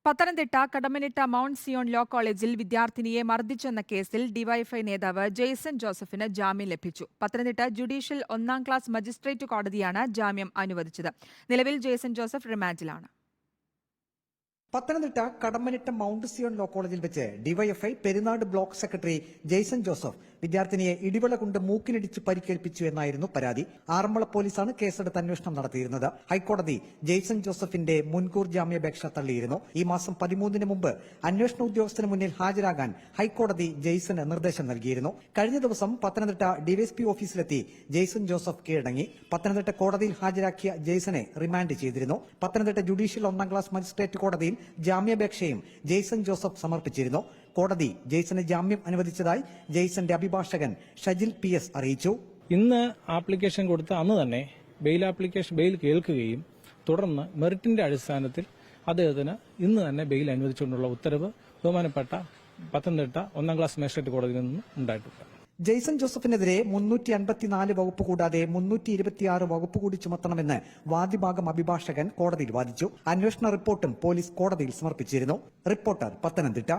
Pathanamthitta Kadammanitta Mount Zion law കോളേജിൽ വിദ്യാർത്ഥിനിയെ മർദ്ദിച്ചെന്ന കേസിൽ ഡിവൈഎഫ്ഐ നേതാവ് ജെയ്സൺ ജോസഫിന് ജാമ്യം ലഭിച്ചു. പത്തനംതിട്ട ജുഡീഷ്യൽ 1-ാം ക്ലാസ് മജിസ്ട്രേറ്റ് കോടതിയാണ് ജാമ്യം അനുവദിച്ചത്. നിലവിൽ ജെയ്സൺ ജോസഫ് റിമാൻഡിലാണ്. Pathanamthitta Kadammanitta Mount Zion law കോളേജിൽ വെച്ച് ഡിവൈഎഫ്ഐ പെരുന്നാട് ബ്ലോക്ക് സെക്രട്ടറി ജെയ്സൺ ജോസഫ് വിദ്യാർത്ഥിനിയെ ഇടിവള കൊണ്ട് മൂക്കിനിടിച്ച് പരിക്കേൽപ്പിച്ചു എന്നായിരുന്നു പരാതി. ആറന്മുള പോലീസാണ് കേസെടുത്ത് അന്വേഷണം നടത്തിയിരുന്നത്. ഹൈക്കോടതി ജെയ്സൺ ജോസഫിന്റെ മുൻകൂർ ജാമ്യാപേക്ഷ തള്ളിയിരുന്നു. ഈ മാസം 13-ന് മുമ്പ് അന്വേഷണ ഉദ്യോഗസ്ഥന് മുന്നിൽ ഹാജരാകാൻ ഹൈക്കോടതി ജെയ്സന് നിർദ്ദേശം നൽകിയിരുന്നു. കഴിഞ്ഞ ദിവസം പത്തനംതിട്ട ഡിവൈഎസ്പി ഓഫീസിലെത്തി ജെയ്സൺ ജോസഫ് കീഴടങ്ങി. പത്തനംതിട്ട കോടതിയിൽ ഹാജരാക്കിയ ജെയ്സനെ റിമാൻഡ് ചെയ്തിരുന്നു. പത്തനംതിട്ട ജുഡീഷ്യൽ 1-ാം ക്ലാസ് മജിസ്ട്രേറ്റ് കോടതിയിൽ ജാമ്യാപേക്ഷയും ജെയ്സൺ ജോസഫ് സമർപ്പിച്ചിരുന്നു. കോടതി ജെയ്സന് ജാമ്യം അനുവദിച്ചതായി ജെയ്സന്റെ അഭിഭാഷകൻ ഷജിൽ PS അറിയിച്ചു. ഇന്ന് ആപ്ലിക്കേഷൻ കൊടുത്ത അന്ന് തന്നെ ബെയിൽ കേൾക്കുകയും തുടർന്ന് മെറിറ്റിന്റെ അടിസ്ഥാനത്തിൽ അദ്ദേഹത്തിന് ഇന്ന് തന്നെ ബെയിൽ അനുവദിച്ചുകൊണ്ടുള്ള ഉത്തരവ് ബഹുമാനപ്പെട്ട പത്തനംതിട്ട 1-ാം ക്ലാസ് മജിസ്ട്രേറ്റ് കോടതിയിൽ നിന്ന് ഉണ്ടായിട്ടുണ്ട്. ജെയ്സൺ ജോസഫിനെതിരെ 354 വകുപ്പ് കൂടാതെ 326 വകുപ്പ് കൂടി ചുമത്തണമെന്ന് വാദിഭാഗം അഭിഭാഷകൻ കോടതിയിൽ വാദിച്ചു. അന്വേഷണ റിപ്പോർട്ടും പോലീസ് കോടതിയിൽ സമർപ്പിച്ചിരുന്നു. റിപ്പോർട്ടർ പത്തനംതിട്ട.